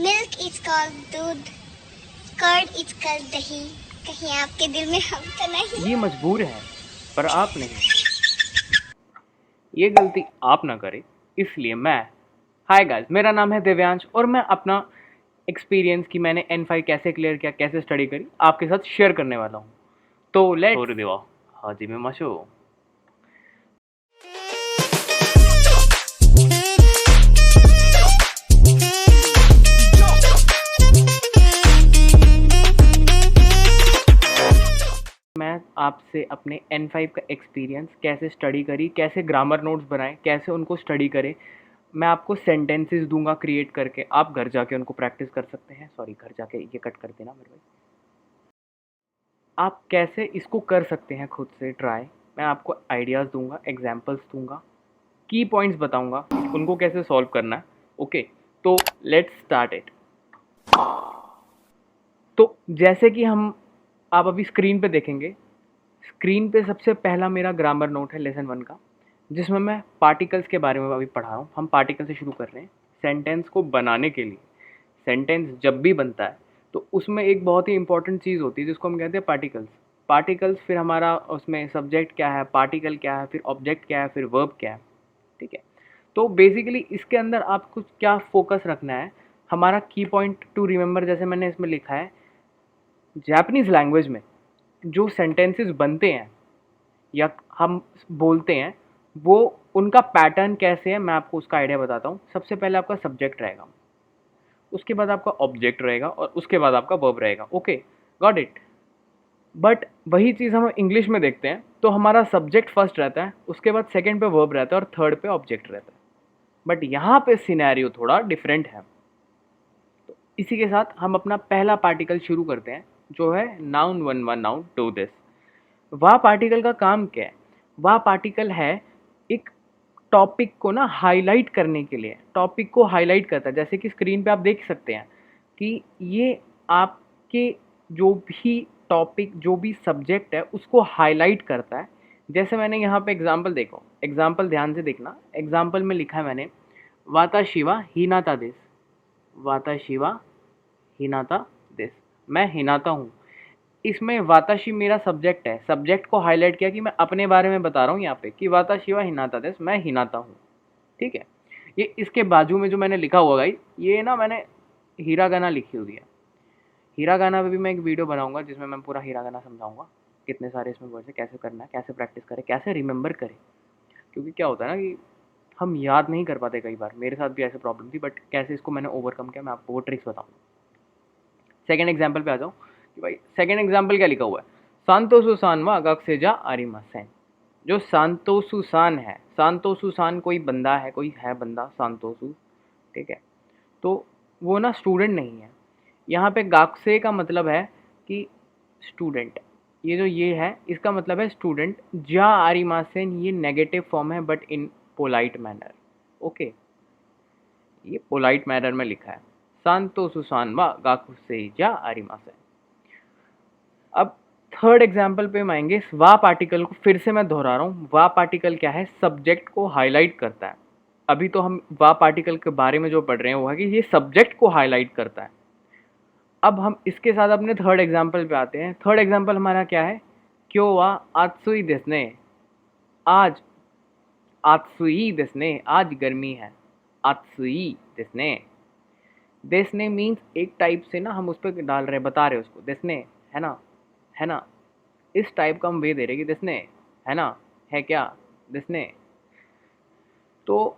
Milk is called दूध, curd is called दही। कहीं आपके दिल में हम तो नहीं? ये मजबूर है पर आप नहीं। ये गलती आप ना करें, इसलिए मैं हाय गाइस, मेरा नाम है दिव्यांश और मैं अपना एक्सपीरियंस कि मैंने N5 कैसे क्लियर किया, कैसे स्टडी करी, आपके साथ शेयर करने वाला हूँ। तो लेट्स छोड़ देवा हाजी में मशो। मैं आपसे अपने N5 का एक्सपीरियंस, कैसे स्टडी करी, कैसे ग्रामर नोट्स बनाए, कैसे उनको स्टडी करें, मैं आपको सेंटेंसेस दूंगा क्रिएट करके, आप घर जाके उनको प्रैक्टिस कर सकते हैं। सॉरी, घर जाके ये कट कर देना मेरे भाई। आप कैसे इसको कर सकते हैं खुद से ट्राई, मैं आपको आइडियाज़ दूंगा, एग्जांपल्स दूंगा, की पॉइंट्स बताऊंगा, उनको कैसे सॉल्व करना है। ओके, तो लेट्स स्टार्ट इट। तो जैसे कि आप अभी स्क्रीन पे देखेंगे, स्क्रीन पे सबसे पहला मेरा ग्रामर नोट है लेसन 1 का, जिसमें मैं पार्टिकल्स के बारे में अभी पढ़ा रहा हूँ। हम पार्टिकल से शुरू कर रहे हैं। सेंटेंस को बनाने के लिए, सेंटेंस जब भी बनता है तो उसमें एक बहुत ही इंपॉर्टेंट चीज़ होती है जिसको हम कहते हैं पार्टिकल्स। पार्टिकल्स, फिर हमारा उसमें सब्जेक्ट क्या है, पार्टिकल क्या है, फिर ऑब्जेक्ट क्या है, फिर वर्ब क्या है। ठीक है, तो बेसिकली इसके अंदर आपको क्या फोकस रखना है, हमारा की पॉइंट टू रिमेंबर, जैसे मैंने इसमें लिखा है, जापानीज़ लैंग्वेज में जो सेंटेंसेस बनते हैं या हम बोलते हैं, वो उनका पैटर्न कैसे है, मैं आपको उसका आइडिया बताता हूँ। सबसे पहले आपका सब्जेक्ट रहेगा, उसके बाद आपका ऑब्जेक्ट रहेगा और उसके बाद आपका वर्ब रहेगा। Okay, got it. बट वही चीज़ हम इंग्लिश में देखते हैं तो हमारा सब्जेक्ट फर्स्ट रहता है, उसके बाद सेकंड पे वर्ब रहता है और थर्ड पे ऑब्जेक्ट रहता है। बट यहाँ पे सिनेरियो थोड़ा डिफरेंट है। तो इसी के साथ हम अपना पहला पार्टिकल शुरू करते हैं, जो है नाउन 1 नाउन 2 दिस। वह पार्टिकल का काम क्या है? वह पार्टिकल है एक टॉपिक को ना हाईलाइट करने के लिए, टॉपिक को हाईलाइट करता है। जैसे कि स्क्रीन पे आप देख सकते हैं कि ये आपके जो भी टॉपिक, जो भी सब्जेक्ट है, उसको हाईलाइट करता है। जैसे मैंने यहाँ पे एग्जांपल देखो, एग्जांपल ध्यान से देखना। एग्जांपल में लिखा है मैंने वाता शिवा हिनाता दिस, वाता शिवा हिनाता दिस, मैं हिनाता हूँ। इसमें वाताशी मेरा सब्जेक्ट है, सब्जेक्ट को हाईलाइट किया कि मैं अपने बारे में बता रहा हूँ यहाँ पे कि वाता शिवा हिनाता दिस, मैं हिनाता हूँ। ठीक है, ये इसके बाजू में जो मैंने लिखा हुआ गाइस, ये ना मैंने हीरागाना लिखी हुई है। हीरागाना पे भी मैं एक वीडियो बनाऊंगा जिसमें मैं पूरा हीरागाना समझाऊंगा, कितने सारे इसमें वर्ड है, कैसे करना है, कैसे प्रैक्टिस करें, कैसे रिमेंबर करें। क्योंकि क्या होता है ना कि हम याद नहीं कर पाते, कई बार मेरे साथ भी ऐसे प्रॉब्लम थी, बट कैसे इसको मैंने ओवरकम किया, मैं आपको वो ट्रिक्स बताऊंगा। सेकेंड एग्जाम्पल पे आ जाऊँ कि भाई सेकेंड एग्जाम्पल क्या लिखा हुआ है, सांतोसु सान वा गक्सेजा आरिमा सेन। जो सांतोसु सान है, सांतोसु सान कोई बंदा है, कोई है बंदा सांतोसु, ठीक है, तो वो ना स्टूडेंट नहीं है। यहाँ पे गाक्से का मतलब है कि स्टूडेंट, ये जो ये है इसका मतलब है स्टूडेंट। जा आरिमासेन ये नेगेटिव फॉर्म है but in polite manner. Okay, ये पोलाइट मैनर में लिखा है, सांतो सुसान वा गाकुसे जा आरिमासेन। अब थर्ड एग्जाम्पल पे हम आएंगे। वा पार्टिकल को फिर से मैं दोहरा रहा हूँ, वा पार्टिकल क्या है, सब्जेक्ट को हाईलाइट करता है। अभी तो हम वा पार्टिकल के बारे में जो पढ़ रहे हैं वो है कि ये सब्जेक्ट को हाईलाइट करता है। अब हम इसके साथ अपने थर्ड एग्जाम्पल पे आते हैं। थर्ड एग्जाम्पल हमारा क्या है, क्यों वा आत्सुई देसने, आज आत्सुई देसने, आज गर्मी है, आत्सुई देसने। देसने मीन्स एक टाइप से ना हम उस पर डाल रहे हैं, बता रहे हैं उसको, देसने है ना, है ना, इस टाइप का हम वे दे रहे कि देसने है ना, है क्या, देसने। तो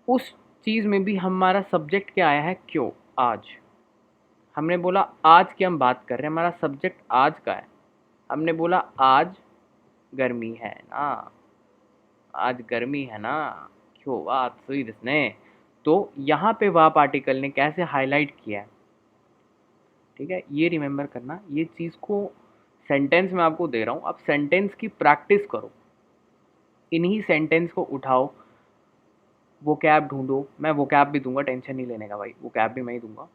उस चीज़ में भी हमारा सब्जेक्ट क्या आया है, क्यों, आज। हमने बोला आज की हम बात कर रहे हैं, हमारा सब्जेक्ट आज का है। हमने बोला आज गर्मी है ना, आज गर्मी है ना, क्यों बात सुई जिसने। तो यहाँ पे वाह पार्टिकल ने कैसे हाईलाइट किया है, ठीक है, ये रिमेंबर करना। ये चीज़ को सेंटेंस में आपको दे रहा हूँ, आप सेंटेंस की प्रैक्टिस करो, इन्हीं सेंटेंस को उठाओ, वो कैब ढूंढो। मैं वो कैब भी दूंगा, टेंशन नहीं लेने का भाई, वो कैब भी मैं ही दूंगा।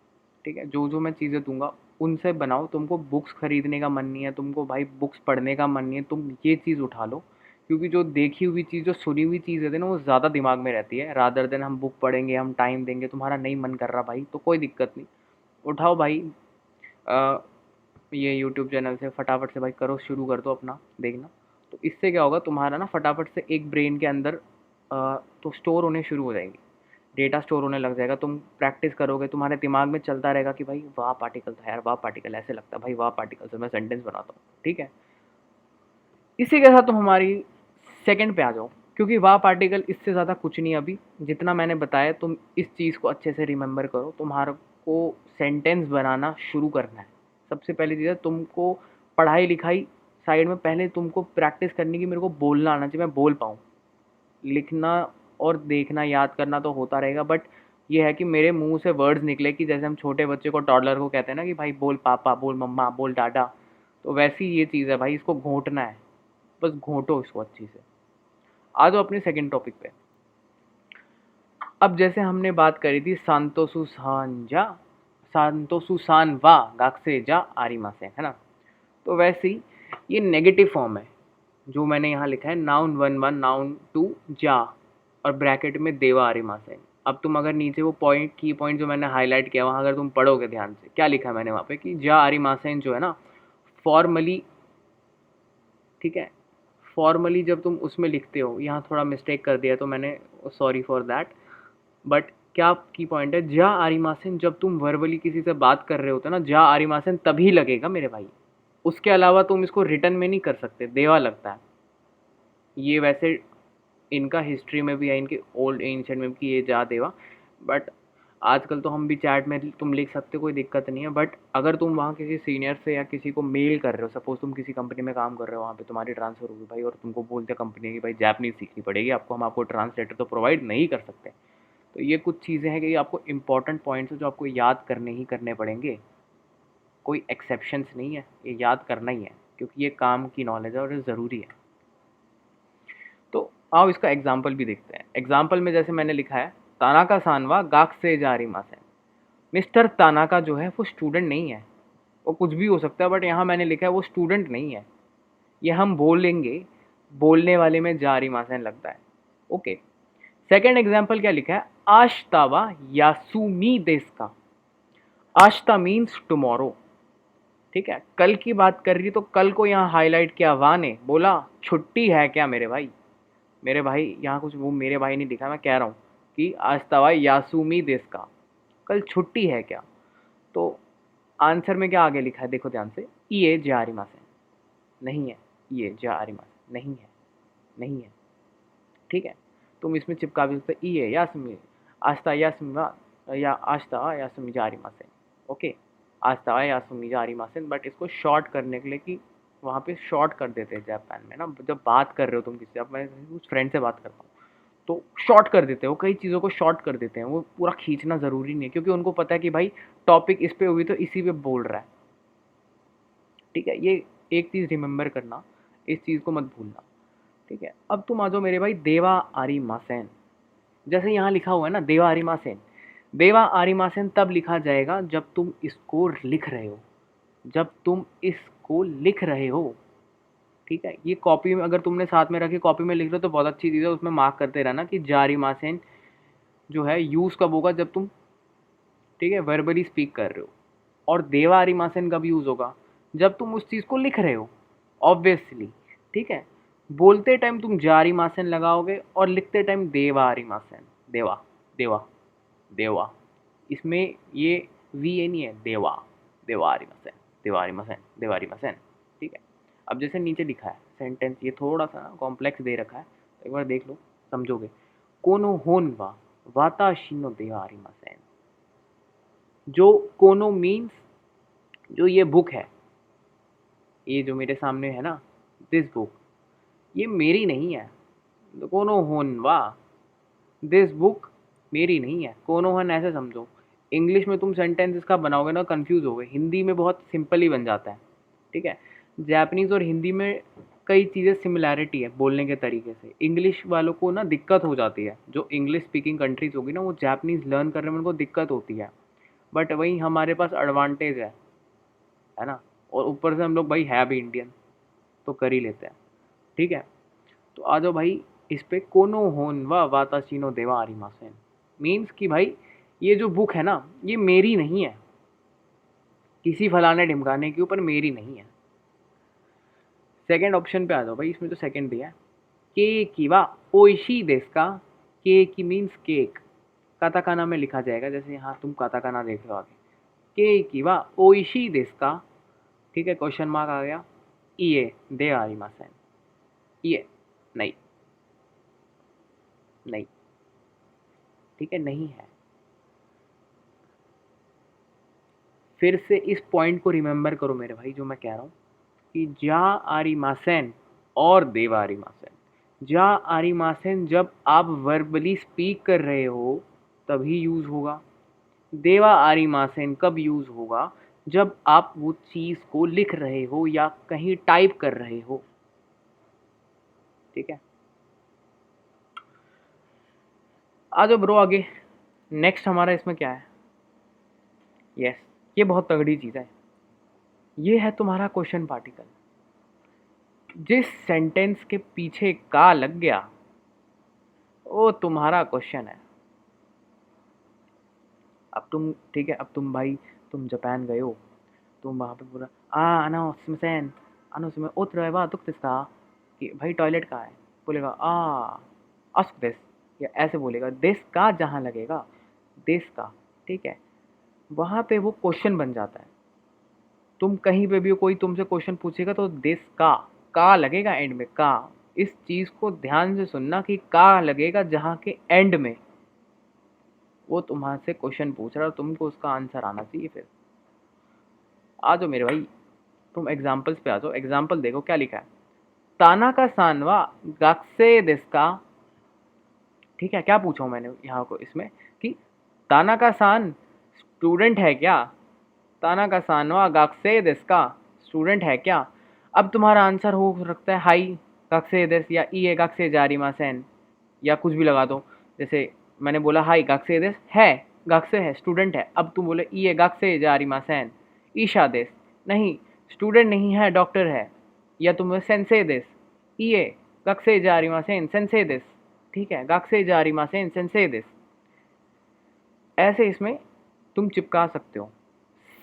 ठीक है, जो जो मैं चीज़ें दूंगा उनसे बनाओ। तुमको बुक्स खरीदने का मन नहीं है, तुमको भाई बुक्स पढ़ने का मन नहीं है, तुम ये चीज़ उठा लो क्योंकि जो देखी हुई चीज़, जो सुनी हुई चीज़ रहती है ना, वो ज़्यादा दिमाग में रहती है रादर देन हम बुक पढ़ेंगे, हम टाइम देंगे। तुम्हारा नहीं मन कर रहा भाई तो कोई दिक्कत नहीं, उठाओ भाई अ, ये यूट्यूब चैनल से फटाफट से भाई करो, शुरू कर दो अपना देखना। तो इससे क्या होगा, तुम्हारा ना फटाफट से एक ब्रेन के अंदर तो स्टोर होने शुरू हो जाएंगी, डेटा स्टोर होने लग जाएगा। तुम प्रैक्टिस करोगे, तुम्हारे दिमाग में चलता रहेगा कि भाई वाह पार्टिकल था यार, वाह पार्टिकल ऐसे लगता है भाई, वाह पार्टिकल से मैं सेंटेंस बनाता हूँ। ठीक है, इसी के साथ तुम हमारी सेकंड पे आ जाओ, क्योंकि वाह पार्टिकल इससे ज़्यादा कुछ नहीं अभी जितना मैंने बताया। तुम इस चीज़ को अच्छे से रिमेंबर करो, तुम्हारे को सेंटेंस बनाना शुरू करना है। सबसे पहली चीज़ है तुमको पढ़ाई लिखाई साइड में, पहले तुमको प्रैक्टिस करनी कि मेरे को बोलना आना चाहिए, मैं बोल पाऊँ। लिखना और देखना याद करना तो होता रहेगा, बट ये है कि मेरे मुंह से वर्ड्स निकले कि जैसे हम छोटे बच्चे को, टॉडलर को कहते हैं ना कि भाई बोल पापा, बोल मम्मा, बोल डाडा, तो वैसी ये चीज़ है भाई, इसको घोंटना है, बस घोंटो इसको अच्छी से। आ जाओ अपनी सेकंड टॉपिक पे। अब जैसे हमने बात करी थी सांतोसु सांजा, सांतोसु सान वा गाक्से जा आरिमा से, है ना। तो वैसे ही ये नेगेटिव फॉर्म है, जो मैंने यहाँ लिखा है नाउन 1 1 नाउन 2 जा और ब्रैकेट में देवा आरिमा से। अब तुम अगर नीचे वो पॉइंट, की पॉइंट जो मैंने हाईलाइट किया, वहाँ अगर तुम पढ़ोगे ध्यान से, क्या लिखा है मैंने वहाँ पे कि जा आरिमासेन जो है ना फॉर्मली, ठीक है, फॉर्मली जब तुम उसमें लिखते हो, यहाँ थोड़ा मिस्टेक कर दिया तो मैंने, सॉरी फॉर दैट, बट क्या की पॉइंट है, जा आरिमासेन जब तुम वर्बली किसी से बात कर रहे होते ना, जा आरिमासेन तभी लगेगा मेरे भाई, उसके अलावा तुम इसको रिटर्न में नहीं कर सकते, देवा लगता है। ये वैसे इनका हिस्ट्री में भी है, इनके ओल्ड एंशिएंट में भी कि ये जा देवा, बट आजकल तो हम भी चैट में तुम लिख सकते हो, कोई दिक्कत नहीं है। बट अगर तुम वहाँ किसी सीनियर से या किसी को मेल कर रहे हो, सपोज तुम किसी कंपनी में काम कर रहे हो, वहाँ पे तुम्हारी ट्रांसफ़र होगी भाई, और तुमको बोलते हैं कंपनी की भाई जैपनीज़ सीखनी पड़ेगी आपको, हम आपको ट्रांसलेटर तो प्रोवाइड नहीं कर सकते। तो ये कुछ चीज़ें हैं कि आपको इंपॉर्टेंट पॉइंट्स हैं जो आपको याद करने ही करने पड़ेंगे, कोई एक्सेप्शंस नहीं है, ये याद करना ही है, क्योंकि ये काम की नॉलेज है और ये ज़रूरी है। तो आओ इसका एग्जाम्पल भी देखते हैं। एग्जाम्पल में जैसे मैंने लिखा है तानाका सानवा गाक से जारी मासेन। मिस्टर तानाका जो है वो स्टूडेंट नहीं है, वो कुछ भी हो सकता है, बट यहाँ मैंने लिखा है वो स्टूडेंट नहीं है। ये हम बोलेंगे, बोलने वाले में जारी मासेन लगता है। ओके, सेकेंड एग्जाम्पल क्या लिखा है, आशतावा यासुमी देस का। आशता मीन्स टुमारो, ठीक है, कल की बात कर रही, तो कल को यहाँ हाईलाइट किया, वा ने बोला छुट्टी है क्या मेरे भाई। मेरे भाई यहाँ कुछ वो मेरे भाई नहीं लिखा, मैं कह रहा हूँ कि आज तवा यासुमी देश का, कल छुट्टी है क्या। तो आंसर में क्या आगे लिखा है देखो ध्यान से, ये जारिमा से नहीं है, ये जारिमा से नहीं है, नहीं है, ठीक है। तुम इसमें चिपका भी सकते ये यासमी, आस्ता यासमी या आस्ता यासमी जारिमा से। ओके, आस्ता यासमी जारिमा से, बट इसको शॉर्ट करने के लिए कि वहाँ पे शॉर्ट कर देते हैं जापान में ना, जब बात कर रहे हो तुम किसी, अब मैं उस फ्रेंड से बात करता हूँ तो शॉर्ट कर देते हैं, वो कई चीज़ों को शॉर्ट कर देते हैं, वो पूरा खींचना ज़रूरी नहीं है, क्योंकि उनको पता है कि भाई टॉपिक इस पे हुई तो इसी पे बोल रहा है, ठीक है। ये एक चीज़ रिमेंबर करना, इस चीज़ को मत भूलना, ठीक है। अब तुम आ जाओ मेरे भाई देवा आरिमासेन। जैसे यहाँ लिखा हुआ है ना देवा आरिमासेन, देवा आरिमासेन तब लिखा जाएगा जब तुम इसको लिख रहे हो, जब तुम इसको लिख रहे हो, ठीक है। ये कॉपी में अगर तुमने साथ में रखी, कॉपी में लिख रहे हो तो बहुत अच्छी चीज़ है, उसमें मार्क करते रहना कि जारी मासेन जो है यूज़ कब होगा, जब तुम, ठीक है, वर्बली स्पीक कर रहे हो। और देवा आरी मासेन कब यूज़ होगा, जब तुम उस चीज़ को लिख रहे हो, ऑब्वियसली, ठीक है। बोलते टाइम तुम जारी मासेन लगाओगे और लिखते टाइम देवा आरी मासेन, देवा देवा देवा, इसमें ये वी ए नहीं है, देवा देवा आरी मासेन, देवा आरी मासेन, देवा आरी मासेन, ठीक है। अब जैसे नीचे लिखा है सेंटेंस, ये थोड़ा सा कॉम्प्लेक्स दे रखा है, एक बार देख लो समझोगे। कोनो होन वा वाताशिनो देवा आरी मासेन, जो कोनो मीन्स जो ये बुक है, ये जो मेरे सामने है ना, दिस बुक, ये मेरी नहीं है। कोनो होन वा, दिस बुक मेरी नहीं है, कोनो हन ऐसे समझो। इंग्लिश में तुम सेंटेंस इसका बनाओगे ना कंफ्यूज हो गए, हिंदी में बहुत सिंपल ही बन जाता है, ठीक है। जापानीज़ और हिंदी में कई चीज़ें सिमिलैरिटी है बोलने के तरीके से, इंग्लिश वालों को ना दिक्कत हो जाती है, जो इंग्लिश स्पीकिंग कंट्रीज होगी ना, वो जापानीज़ लर्न करने में उनको दिक्कत होती है, बट वहीं हमारे पास एडवांटेज है ना। और ऊपर से हम लोग भाई है भी इंडियन, तो कर ही लेते हैं, ठीक है। तो आ जाओ भाई इस पे, कोनो होन व वाताशीनो देवा आरिमासेन। मीन्स कि भाई ये जो बुक है ना ये मेरी नहीं है, किसी फलाने ढिमकाने के ऊपर मेरी नहीं है। सेकंड ऑप्शन पे आ जाओ भाई, इसमें जो सेकंड दिया है के की वा ओइशी देश का। के की मीन्स केक, काताकाना में लिखा जाएगा, जैसे यहाँ तुम काताकाना देख रहे हो आगे। के की वा ओइशी देश का, ठीक है, क्वेश्चन मार्क आ गया। ये दे आरिमासेन, ये नहीं, नहीं, ठीक है, नहीं है। फिर से इस पॉइंट को रिमेंबर करो मेरे भाई, जो मैं कह रहा हूँ कि जा आरिमासेन और देवा आरिमासेन। जा आरिमासेन जब आप वर्बली स्पीक कर रहे हो तभी यूज होगा। देवा आरिमासेन कब यूज होगा? जब आप वो चीज को लिख रहे हो या कहीं टाइप कर रहे हो, ठीक है। आ जाओ ब्रो आगे। नेक्स्ट हमारा इसमें क्या है? यस, ये बहुत तगड़ी चीज है। ये है तुम्हारा क्वेश्चन पार्टिकल। जिस सेंटेंस के पीछे का लग गया वो तुम्हारा क्वेश्चन है। अब तुम, ठीक है, अब तुम भाई तुम जापान गए हो, तुम वहाँ पे पूरा आना स्मिसेन आनो स्मे उतर वा तुक तिस्का कि भाई टॉयलेट कहाँ है, बोलेगा अस्क दिस, या ऐसे बोलेगा दिस का, जहाँ लगेगा दिस का, ठीक है, वहाँ पे वो क्वेश्चन बन जाता है। तुम कहीं पे भी कोई तुमसे क्वेश्चन पूछेगा तो दिस का लगेगा एंड में, का। इस चीज को ध्यान से सुनना कि का लगेगा जहाँ के एंड में वो तुम्हारे से क्वेश्चन पूछ रहा है और तुमको उसका आंसर आना चाहिए। फिर आ जाओ मेरे भाई, तुम एग्जाम्पल्स पे आ जाओ। एग्जाम्पल देखो क्या लिखा है। ताना का सानवा गाक्से देस्का, ठीक है, क्या पूछा हूँ मैंने यहाँ को इसमें कि ताना का सान स्टूडेंट है क्या? ताना का सानवा गाक्से देस्का स्टूडेंट है क्या? अब तुम्हारा आंसर हो सकता है हाई गाक्से देस या ई गाक्से जारी मासेन, या कुछ भी लगा दो। जैसे मैंने बोला हाई गाक्से देस है, गाक्से है, स्टूडेंट है। अब तुम बोले ई गाक्से जारी मासेन ईशा देस, नहीं, स्टूडेंट नहीं है, डॉक्टर है। या तुम सेंसे देस ई गाक्से जारी मासेन सेंसे देस, ठीक है, गाक्से जारी मासेन सेंसे देस। ऐसे इसमें तुम चिपका सकते हो।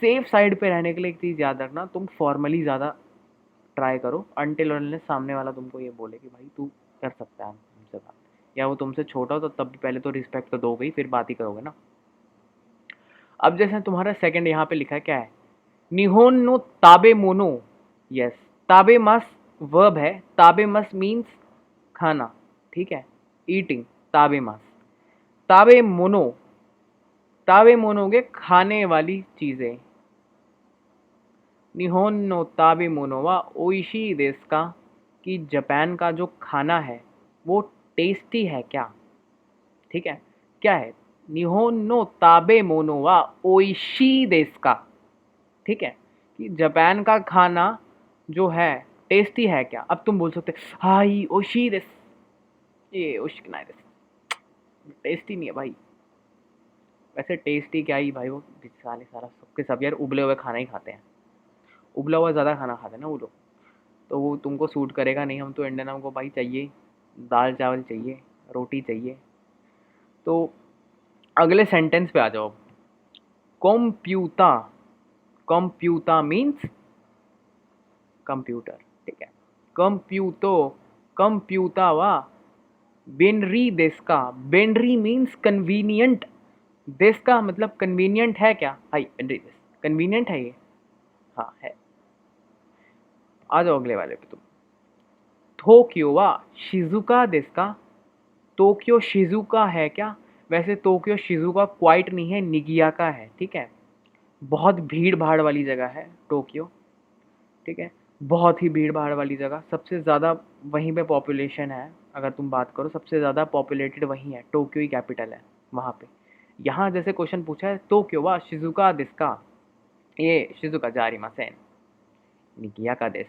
सेफ साइड पे रहने के लिए एक चीज़ याद रखना, तुम फॉर्मली ज़्यादा ट्राई करो अनटिल अनलेस सामने वाला तुमको ये बोले कि भाई तू कर सकता है हमसे बात, या वो तुमसे छोटा हो तो तब पहले तो रिस्पेक्ट तो दोगे ही, फिर बात ही करोगे ना। अब जैसे तुम्हारा सेकंड यहाँ पे लिखा है क्या है, निहोन नो ताबे मोनो। यस, ताबे मस वर्ब है, ताबे मस मीन्स खाना, ठीक है, ईटिंग, ताबे मस। ताबे मोनो, ताबे मोनोगे खाने वाली चीजें। निहोन नो ताबे मोनो वा ओइशी देस का, कि जापान का जो खाना है वो टेस्टी है क्या, ठीक है, क्या है, निहोन नो ताबे मोनो वा ओइशी देस का, ठीक है, कि जापान का खाना जो है टेस्टी है क्या। अब तुम बोल सकते हाई ओशी देस, ये ओशिकनाई देस, टेस्टी नहीं है भाई। वैसे टेस्टी क्या ही भाई, वो साले सारा सबके सब यार उबले हुए खाना ही खाते हैं, उबला हुआ ज़्यादा खाना खाते हैं ना वो लोग, तो वो तुमको सूट करेगा नहीं। हम तो इंडियन, हमको भाई चाहिए दाल चावल चाहिए, रोटी चाहिए। तो अगले सेंटेंस पे आ जाओ। कंप्यूटा, कंप्यूटा मीन्स कंप्यूटर, ठीक है, कंप्यूटो, कंप्यूटा वा बेनरी देश का। बेनरी मीन्स कन्वीनियंट, देश का मतलब कन्वीनियंट है क्या, हाई बेनरी देश कन्वीनियंट है ये, हाँ है। आ जाओ अगले वाले पे तुम। टोक्यो वा शिजुका देश का। टोक्यो शिजुका है क्या? वैसे टोक्यो शिजुका क्वाइट नहीं है, निगियाका है, ठीक है, बहुत भीड़ भाड़ वाली जगह है टोक्यो, ठीक है, बहुत ही भीड़ भाड़ वाली जगह, सबसे ज़्यादा वहीं पे पॉपुलेशन है। अगर तुम बात करो सबसे ज़्यादा पॉपुलेटेड वहीं है, टोक्यो ही कैपिटल है वहाँ पे। यहाँ जैसे क्वेश्चन पूछा है टोक्यो वा शिजुका देश का, ये शिजुका जारी मासेन निकिया का देश।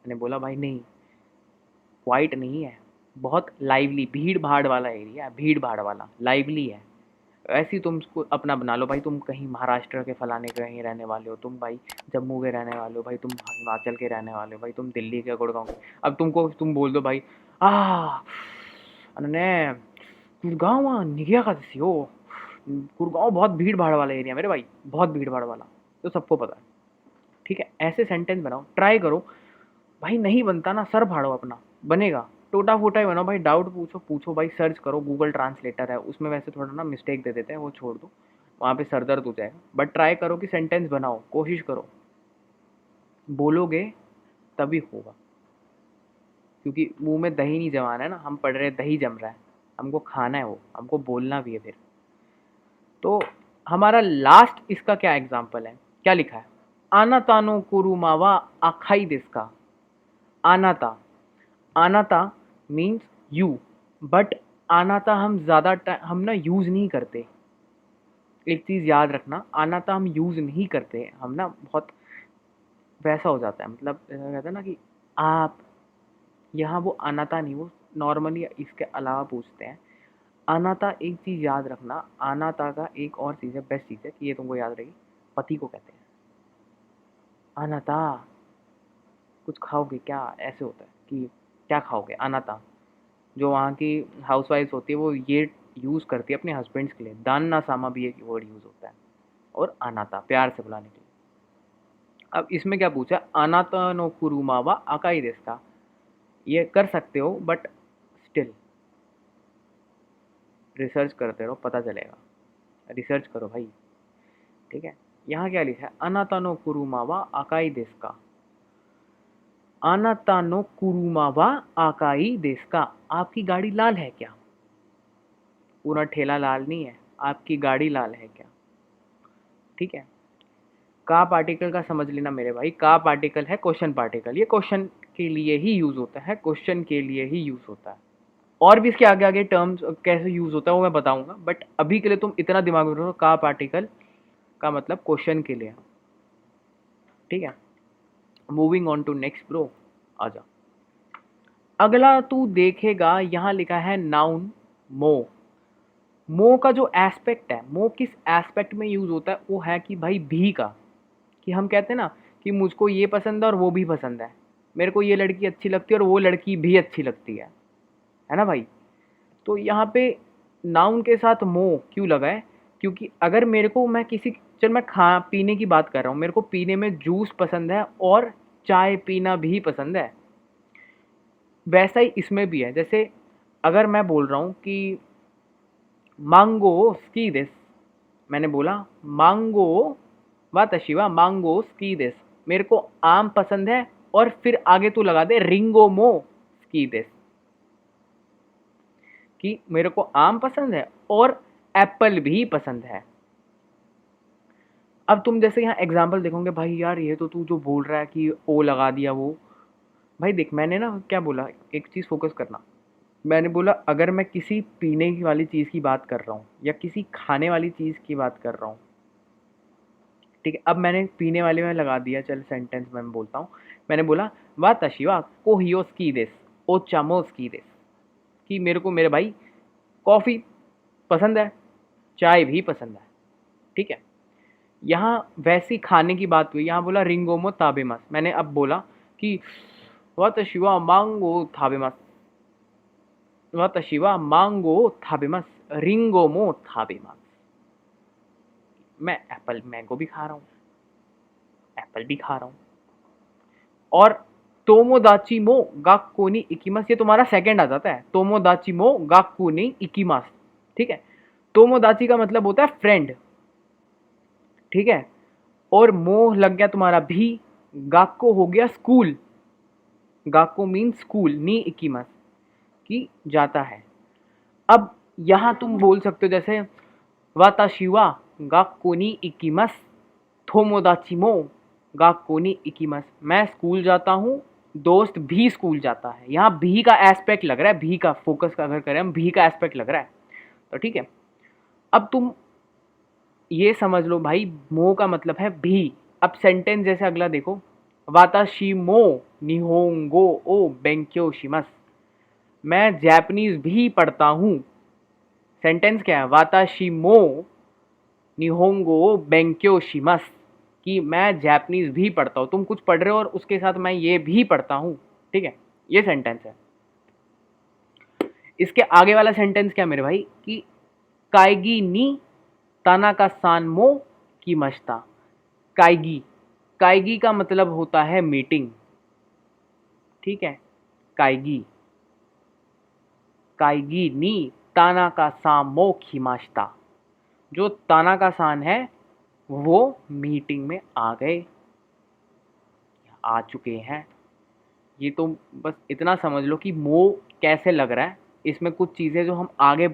मैंने बोला भाई नहीं, क्वाइट नहीं है, बहुत लाइवली भीड़ भाड़ वाला एरिया है, भीड़ भाड़ वाला लाइवली है। ऐसे ही तुम उसको अपना बना लो भाई, तुम कहीं महाराष्ट्र के फलाने के कहीं रहने वाले हो, तुम भाई जम्मू के रहने वाले हो, भाई तुम हिमाचल के रहने वाले हो, भाई तुम दिल्ली के गुड़गांव के। अब तुमको तुम बोल दो भाई ने गुड़गांव निगया का हो। गुड़गांव बहुत भीड़ भाड़ वाला एरिया मेरे भाई, बहुत भीड़ भाड़ वाला, तो सबको पता है। ठीक है, ऐसे सेंटेंस बनाओ, ट्राई करो भाई। नहीं बनता ना, सर फाड़ो अपना, बनेगा। टोटा फूटा ही बनाओ भाई। डाउट पूछो भाई, सर्च करो, गूगल ट्रांसलेटर है उसमें, वैसे थोड़ा ना मिस्टेक दे देते हैं, वो छोड़ दो, वहाँ पे सर दर्द हो जाएगा। बट ट्राई करो कि सेंटेंस बनाओ, कोशिश करो, बोलोगे तभी होगा। क्योंकि मुंह में दही नहीं जमाना है ना, हम पढ़ रहे हैं दही जम रहा है, हमको खाना है, वो हमको बोलना भी है फिर। तो हमारा लास्ट इसका क्या एग्जाम्पल है, क्या लिखा है? आनाता नो कुरुमावा आखाई देस्का। आनाता, आनाता मीन्स यू, बट आनाता हम हम ना यूज़ नहीं करते। एक चीज़ याद रखना, आनाता हम यूज़ नहीं करते, हम ना बहुत वैसा हो जाता है, मतलब कहते हैं ना कि आप, यहाँ वो अनाता नहीं, वो नॉर्मली इसके अलावा पूछते हैं। अनाता, एक चीज़ याद रखना, अनाता का एक और चीज़ है, बेस्ट चीज़ है कि ये तुमको याद रहेगी, पति को कहते हैं अनाता। कुछ खाओगे क्या, ऐसे होता है कि क्या खाओगे, अनाता। जो वहाँ की हाउसवाइफ होती है वो ये यूज़ करती है अपने हस्बैंड्स के लिए। दान्ना सामा भी एक वर्ड यूज़ होता है, और अनाता प्यार से बुलाने के लिए। अब इसमें क्या पूछा, अनाता नो कुरुमावा आकाई देस्का। ये कर सकते हो, बट स्टिल रिसर्च करते रहो, पता चलेगा। रिसर्च करो भाई, ठीक है। यहाँ क्या लिखा है, अनाता नो कुरुमावा आकाई देस्का। अनाता नो कुरुमावा आकाई देस्का। आपकी गाड़ी लाल है क्या? पूरा ठेला लाल नहीं है, आपकी गाड़ी लाल है क्या? ठीक है। का पार्टिकल का समझ लेना मेरे भाई, का पार्टिकल है क्वेश्चन पार्टिकल, ये क्वेश्चन के लिए ही यूज होता है, क्वेश्चन के लिए ही यूज होता है। और भी इसके आगे आगे टर्म्स कैसे यूज होता है वो मैं बताऊंगा, बट अभी के लिए तुम इतना दिमाग में रखो, का पार्टिकल का मतलब क्वेश्चन के लिए। ठीक है, moving on to next bro, आजा। अगला तू देखेगा, यहाँ लिखा है नाउन मो। मो का जो एस्पेक्ट है, मो किस एस्पेक्ट में यूज होता है, वो है कि भाई भी का, कि हम कहते हैं ना कि मुझको ये पसंद है और वो भी पसंद है, मेरे को ये लड़की अच्छी लगती है और वो लड़की भी अच्छी लगती है ना भाई। तो यहाँ पे नाउन के साथ मो क्यों लगा है, क्योंकि अगर मेरे को, मैं किसी, चल मैं खा पीने की बात कर रहा हूँ, मेरे को पीने में जूस पसंद है और चाय पीना भी पसंद है, वैसा ही इसमें भी है। जैसे अगर मैं बोल रहा हूँ कि मांगो स्की दिस, मैंने बोला मांगो वातशिवा मांगो स्की दिस, मेरे को आम पसंद है, और फिर आगे तू लगा दे रिंगो मो स्की दिस, कि मेरे को आम पसंद है और एप्पल भी पसंद है। अब तुम जैसे यहाँ एग्जाम्पल देखोगे, भाई यार ये तो तू जो बोल रहा है कि ओ लगा दिया वो, भाई देख मैंने ना क्या बोला, एक चीज़ फोकस करना। मैंने बोला अगर मैं किसी पीने की वाली चीज़ की बात कर रहा हूँ या किसी खाने वाली चीज़ की बात कर रहा हूँ, ठीक है, अब मैंने पीने वाले में लगा दिया, चल सेंटेंस में मैं बोलता हूँ। मैंने बोला वा तशिवा को हियोस की देस ओ चामोस की देस, कि मेरे को मेरे भाई कॉफ़ी पसंद है, चाय भी पसंद है। ठीक है, यहाँ वैसी खाने की बात हुई, यहाँ बोला रिंगोमो ताबेमस, मैंने अब बोला कि वातशिवा मांगो थाबेमस, वातशिवा मांगो थाबेमस रिंगोमो थाबेमस। मैं एप्पल मैंगो भी खा रहा हूँ, एप्पल भी खा रहा हूँ। और तोमोदाची मो गाक्को नि इकिमस, ये तुम्हारा सेकंड आ जाता है, तोमोदाची मो गाक्को नि इकिमस। ठीक है, तोमोदाची का मतलब होता है फ्रेंड, ठीक है, और मोह लग गया तुम्हारा भी, गाक्को हो गया स्कूल, गाक्को मीन स्कूल, नी इकिमस की जाता है। अब यहाँ तुम बोल सकते हो जैसे वाताशिवा गाक्को नि इकिमस थोमोदाची मो गाक्को नि इकिमस, मैं स्कूल जाता हूँ, दोस्त भी स्कूल जाता है। यहाँ भी का एस्पेक्ट लग रहा है, भी का फोकस का अगर करें हम, भी का एस्पेक्ट लग रहा है, तो ठीक है। अब तुम ये समझ लो भाई, मो का मतलब है भी। अब सेंटेंस जैसे अगला देखो, वाताशी मो निहोंगो ओ बेंक्यो शिमस, मैं जापानीज भी पढ़ता हूँ। सेंटेंस क्या है, वाताशी मो निहोंगो बेंक्यो शिमस, कि मैं जापानीज भी पढ़ता हूँ। तुम कुछ पढ़ रहे हो और उसके साथ मैं ये भी पढ़ता हूँ, ठीक है, ये सेंटेंस है। इसके आगे वाला सेंटेंस क्या मेरे भाई कि काइगी नी ताना का सान मो की मश्ता। काइगी, काइगी का मतलब होता है मीटिंग, ठीक है। काइगी, काइगी नी ताना का सामो खिमाश्ता। जो ताना का सान है वो मीटिंग में आ गए, आ चुके हैं। ये तो बस इतना समझ लो कि मो कैसे लग रहा है, इसमें कुछ चीज़ें जो हम आगे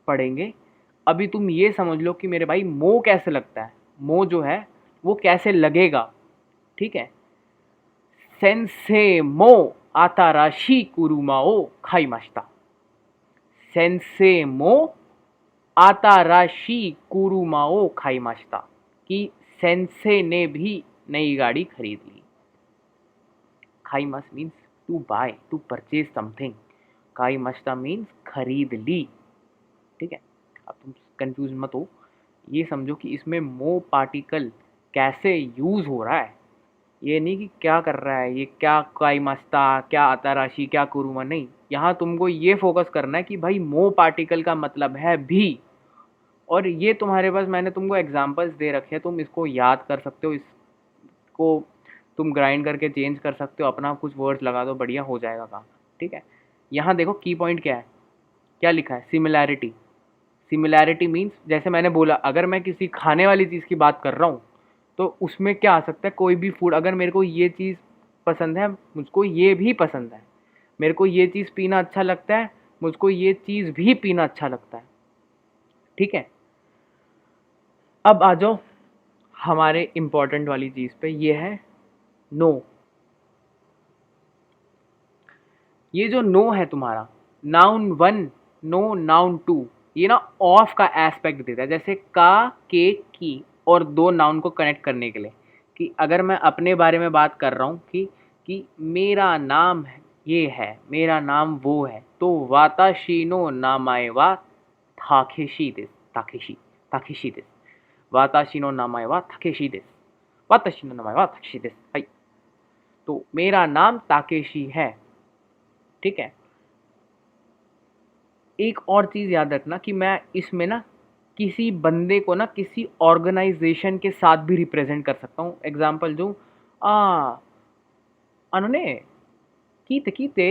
पढ़ेंगे। अभी तुम ये समझ लो कि मेरे भाई मो कैसे लगता है, मो जो है वो कैसे लगेगा, ठीक है। सेंसे मो आताराशी कुरुमाओ खाइमाश्ता। सेंसे मो आताराशी कुरुमाओ खाइमाश्ता, कि सेंसे ने भी नई गाड़ी खरीद ली। खाइमास means to buy, to purchase something. खाइमाश्ता मीन्स खरीद ली, ठीक है। अब तुम कंफ्यूज मत हो, ये समझो कि इसमें मो पार्टिकल कैसे यूज हो रहा है। ये नहीं कि क्या कर रहा है ये, क्या काइमास्ता, क्या आताराशी, क्या कुरुमा, नहीं। यहाँ तुमको ये फोकस करना है कि भाई मो पार्टिकल का मतलब है भी। और ये तुम्हारे पास मैंने तुमको एग्जांपल्स दे रखे हैं, तुम इसको याद कर सकते हो, इसको तुम ग्राइंड करके चेंज कर सकते हो, अपना कुछ वर्ड्स लगा दो, बढ़िया हो जाएगा काम, ठीक है। यहाँ देखो की पॉइंट क्या है, क्या लिखा है, सिमिलैरिटी। सिमिलैरिटी मीन्स जैसे मैंने बोला, अगर मैं किसी खाने वाली चीज़ की बात कर रहा हूँ तो उसमें क्या आ सकता है, कोई भी फूड, अगर मेरे को ये चीज़ पसंद है, मुझको ये भी पसंद है। मेरे को ये चीज़ पीना अच्छा लगता है, मुझको ये चीज़ भी पीना अच्छा लगता है, ठीक है। अब आ जाओ हमारे इम्पोर्टेंट वाली चीज़ पे, ये है नो। ये जो नो है तुम्हारा, noun one, no noun two, ये ना ऑफ का एस्पेक्ट देता है। जैसे का, के, की और दो नाउन को कनेक्ट करने के लिए, कि अगर मैं अपने बारे में बात कर रहा हूँ कि मेरा नाम ये है, मेरा नाम वो है, तो वाताशीनो नामाए वा थाकेशी दिस, ताकेशी, ताकेशी दिस, वाताशीनो नामाए वा थाकेशी दिस, वाताशीनो नामाए वा थाकेशी दिस, भाई। तो मेरा नाम ताकेशी है, ठीक है। एक और चीज़ याद रखना कि मैं इसमें ना किसी बंदे को ना किसी ऑर्गेनाइजेशन के साथ भी रिप्रेजेंट कर सकता हूँ। एग्जाम्पल दूँ, अनोने कीते कीते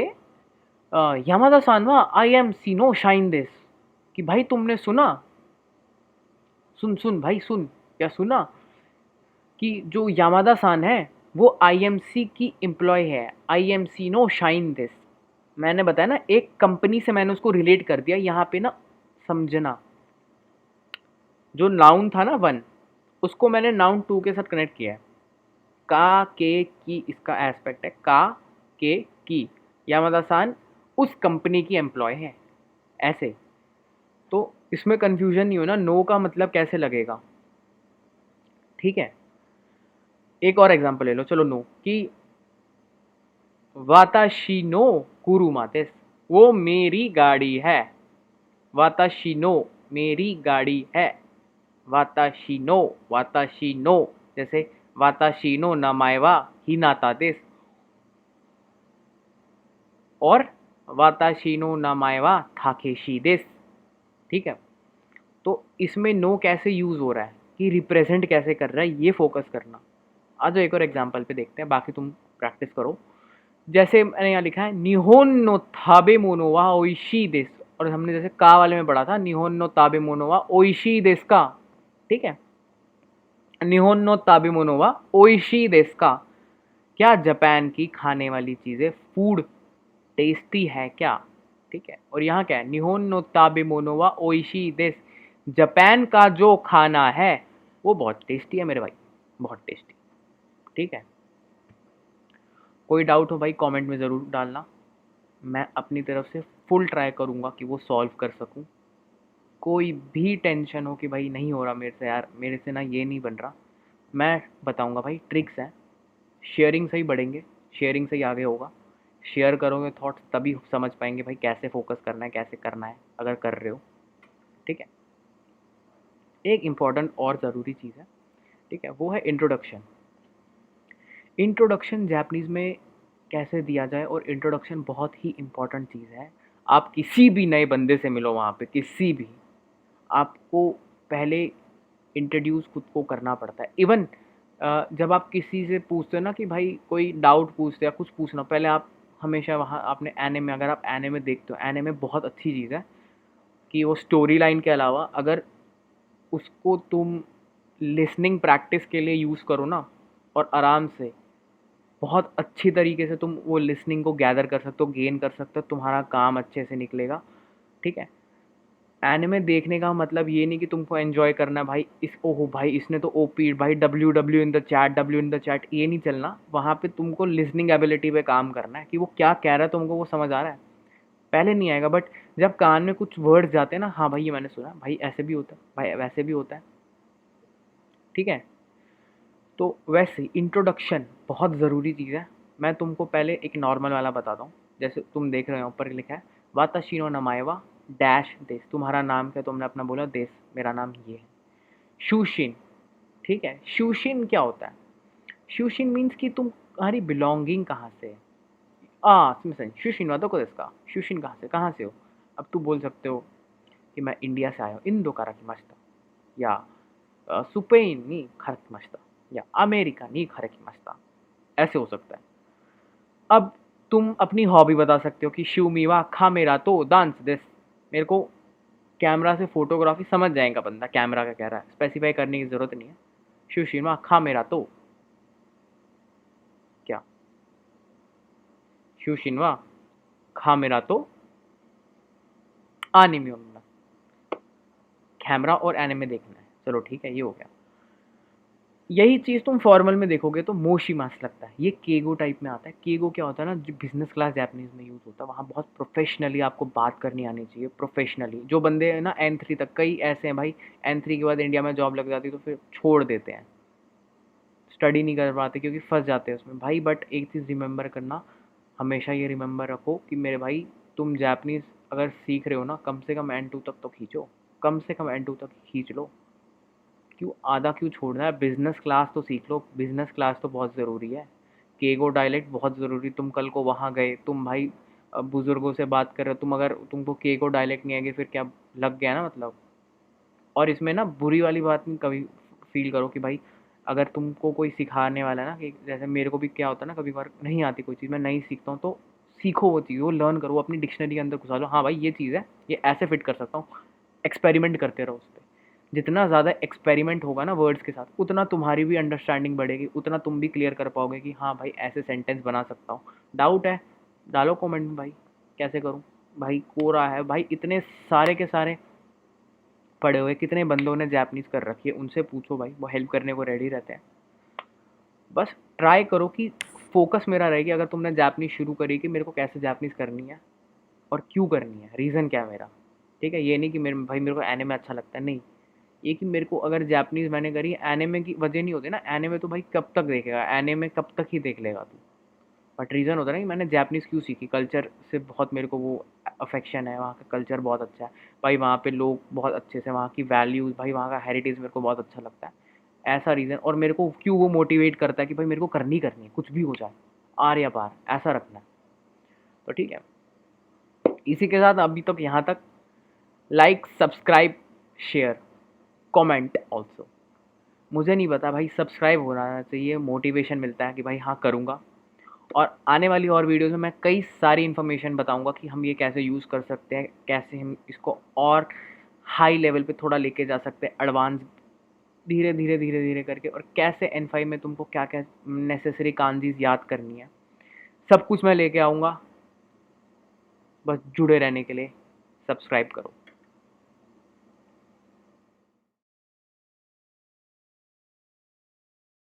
यामादा सान वा I am Sino shine this, कि भाई तुमने सुना, सुन सुन भाई सुन, क्या सुना कि जो यामादा सान है वो आईएमसी की एम्प्लॉय है, आईएमसी नो शाइन दिस। मैंने बताया ना, एक कंपनी से मैंने उसको रिलेट कर दिया। यहाँ पे ना समझना, जो नाउन था ना वन, उसको मैंने नाउन टू के साथ कनेक्ट किया है। का, के, की इसका एस्पेक्ट है, का, के, की। यामादा सान उस कंपनी की एम्प्लॉय है, ऐसे। तो इसमें कंफ्यूजन नहीं हो ना, नो का मतलब कैसे लगेगा, ठीक है। एक और एग्जांपल ले लो, चलो नो, कि वाताशी नो कुरुमातेस, वो मेरी गाड़ी है। वाताशी नो मेरी गाड़ी है, वाताशी नो, वाताशी नो। जैसे वाताशी नो नामाएवा हिनाता देस, और वाताशी नो नामाएवा थाकेशी देस, ठीक है। तो इसमें नो कैसे यूज हो रहा है, कि रिप्रेजेंट कैसे कर रहा है, ये फोकस करना। आ जाओ एक और एग्जांपल पे देखते हैं, बाकी तुम प्रैक्टिस करो। जैसे मैंने यहाँ लिखा है निहोन नो थाबे मोनो वा ओइशी देस, और हमने जैसे का वाले में पढ़ा था निहोन नो ताबे मोनो वा ओइशी देस का, ठीक है। निहोन नो ताबे मोनो वा ओइशी देस का, क्या जापान की खाने वाली चीज़ें, फूड टेस्टी है क्या, ठीक है। और यहाँ क्या है, निहोन नो ताबे मोनो वा ओइशी देस, जापान का जो खाना है वो बहुत टेस्टी है मेरे भाई, बहुत टेस्टी, ठीक है। कोई डाउट हो भाई कमेंट में ज़रूर डालना, मैं अपनी तरफ से फुल ट्राई करूँगा कि वो सॉल्व कर सकूँ। कोई भी टेंशन हो कि भाई नहीं हो रहा मेरे से, यार मेरे से ना ये नहीं बन रहा, मैं बताऊँगा भाई, ट्रिक्स हैं। शेयरिंग से ही बढ़ेंगे, शेयरिंग से ही आगे होगा। शेयर करोगे थॉट्स तभी समझ पाएंगे भाई कैसे फोकस करना है, कैसे करना है, अगर कर रहे हो, ठीक है। एक इम्पॉर्टेंट और ज़रूरी चीज़ है, ठीक है, वो है इंट्रोडक्शन। इंट्रोडक्शन जापानीज़ में कैसे दिया जाए, और इंट्रोडक्शन बहुत ही इम्पॉर्टेंट चीज़ है। आप किसी भी नए बंदे से मिलो वहाँ पे, किसी भी, आपको पहले इंट्रोड्यूस खुद को करना पड़ता है। इवन जब आप किसी से पूछते हो ना कि भाई कोई डाउट पूछते या कुछ पूछना, पहले आप हमेशा वहाँ आपने एनिमे, अगर आप एनिमे देखते हो, एनिमे बहुत अच्छी चीज़ है कि वो स्टोरी लाइन के अलावा अगर उसको तुम लिसनिंग प्रैक्टिस के लिए यूज़ करो ना, और आराम से बहुत अच्छी तरीके से तुम वो लिसनिंग को गैदर कर सकते हो, गेन कर सकते हो, तुम्हारा काम अच्छे से निकलेगा। ठीक है, एनिमे देखने का मतलब ये नहीं कि तुमको एन्जॉय करना है भाई, इस ओहो भाई इसने तो ओपी भाई W in the chat, W in the chat, ये नहीं चलना। वहाँ पे तुमको लिसनिंग एबिलिटी पे काम करना है कि वो क्या कह रहा है, तुमको वो समझ आ रहा है। पहले नहीं आएगा, बट जब कान में कुछ वर्ड्स जाते हैं ना, हाँ भाई ये मैंने सुना, भाई ऐसे भी होता है, भाई वैसे भी होता है। ठीक है, तो वैसे इंट्रोडक्शन बहुत ज़रूरी चीज़ है। मैं तुमको पहले एक नॉर्मल वाला बताता हूँ। जैसे तुम देख रहे हो ऊपर लिखा है वाताशीनो नमाएवा डैश देश, तुम्हारा नाम क्या, तुमने अपना बोला देश, मेरा नाम ये है शूशिन। ठीक है, शूशिन क्या होता है? शूशिन मीन्स कि तुम्हारी बिलोंगिंग कहाँ से है। स्मिसन शूशिन वादो को इसका शूशिन कहाँ से हो? अब तू बोल सकते हो कि मैं इंडिया से आया हूँ, इंदो कारा की मस्ता, या स्पेन नी खरक मस्ता, या अमेरिका नी खरक मस्ता, ऐसे हो सकता है। अब तुम अपनी हॉबी बता सकते हो कि शिवमीवा खा मेरा तो डांस दिस, मेरे को कैमरा से फोटोग्राफी, समझ जाएगा बंदा कैमरा का कह रहा है, स्पेसिफाई करने की ज़रूरत नहीं है। शिवशिमा खा मेरा तो क्या, शिवशिनवा खा मेरा तो एनिमे, कैमरा और एनिमे देखना है, चलो ठीक है, ये हो गया। यही चीज़ तुम फॉर्मल में देखोगे तो मोशी मास लगता है, ये केगो टाइप में आता है। केगो क्या होता है ना, जो बिजनेस क्लास जैपनीज़ में यूज़ होता है, वहाँ बहुत प्रोफेशनली आपको बात करनी आनी चाहिए। प्रोफेशनली जो बंदे हैं ना N3 तक, कई ऐसे हैं भाई N3 के बाद इंडिया में जॉब लग जाती है तो फिर छोड़ देते हैं, स्टडी नहीं कर पाते क्योंकि फंस जाते हैं उसमें भाई। बट एक चीज़ रिमेंबर करना, हमेशा ये रिमेंबर रखो कि मेरे भाई तुम जैपनीज़ अगर सीख रहे हो ना, कम से कम N2 तक तो खींचो, कम से कम N2 तक खींच लो। क्यों आधा क्यों छोड़ना है? बिज़नेस क्लास तो सीख लो, बिज़नेस क्लास तो बहुत ज़रूरी है। केगो डायलेक्ट बहुत ज़रूरी। तुम कल को वहाँ गए, तुम भाई बुज़ुर्गों से बात कर रहे हो, तुम अगर तुमको केगो डायलेक्ट नहीं आएगी फिर क्या, लग गया ना मतलब। और इसमें ना बुरी वाली बात नहीं कभी फील करो कि भाई अगर तुमको कोई सिखाने वाला है ना, कि जैसे मेरे को भी क्या होता है ना, कभी बार नहीं आती कोई चीज़, मैं नहीं सीखता हूँ, तो सीखो वो चीज़, वो लर्न करो, अपनी डिक्शनरी के अंदर घुसा लो, हाँ भाई ये चीज़ है, ये ऐसे फिट कर सकता हूँ। एक्सपेरिमेंट करते रहो उस पर। जितना ज़्यादा एक्सपेरिमेंट होगा ना वर्ड्स के साथ, उतना तुम्हारी भी अंडरस्टैंडिंग बढ़ेगी, उतना तुम भी क्लियर कर पाओगे कि हाँ भाई ऐसे सेंटेंस बना सकता हूँ। डाउट है डालो कमेंट में भाई, कैसे करूँ भाई, कोरा है भाई, इतने सारे के सारे पढ़े हुए, कितने बंदों ने जैपनीज़ कर रखी है, उनसे पूछो भाई, वो हेल्प करने को रेडी रहते हैं। बस ट्राई करो कि फोकस मेरा रहेगी, अगर तुमने जैपनीज़ शुरू करी कि मेरे को कैसे जैपनीज़ करनी है और क्यों करनी है, रीज़न क्या है मेरा। ठीक है, ये नहीं कि मेरे को एनिमे अच्छा लगता है, नहीं, ये कि मेरे को अगर जैपनीज़ मैंने करी, एनिमे की वजह नहीं होती ना, एनिमे तो भाई कब तक देखेगा, एनिमे कब तक ही देख लेगा तू। बट रीज़न होता है ना कि मैंने जैपनीज़ क्यों सीखी, कल्चर से बहुत मेरे को वो अफेक्शन है, वहाँ का कल्चर बहुत अच्छा है भाई, वहाँ पे लोग बहुत अच्छे से, वहाँ की वैल्यूज़ भाई, वहाँ का हेरिटेज मेरे को बहुत अच्छा लगता है, ऐसा रीज़न। और मेरे को क्यों वो मोटिवेट करता है कि भाई मेरे को करनी है, कुछ भी हो जाए, आर या पार, ऐसा रखना है। तो ठीक है, इसी के साथ अभी तक यहाँ तक, like subscribe share comment also. मुझे नहीं पता भाई, सब्सक्राइब होना चाहिए, मोटिवेशन मिलता है कि भाई हाँ करूँगा। और आने वाली और वीडियोज़ में मैं कई सारी इन्फॉर्मेशन बताऊँगा कि हम ये कैसे यूज़ कर सकते हैं, कैसे हम इसको और हाई लेवल पे थोड़ा लेके जा सकते हैं, एडवांस, धीरे धीरे करके, और कैसे N5 में तुमको क्या क्या नेसेसरी कांजीज़ याद करनी है, सब कुछ मैं लेके आऊँगा। बस जुड़े रहने के लिए सब्सक्राइब करो।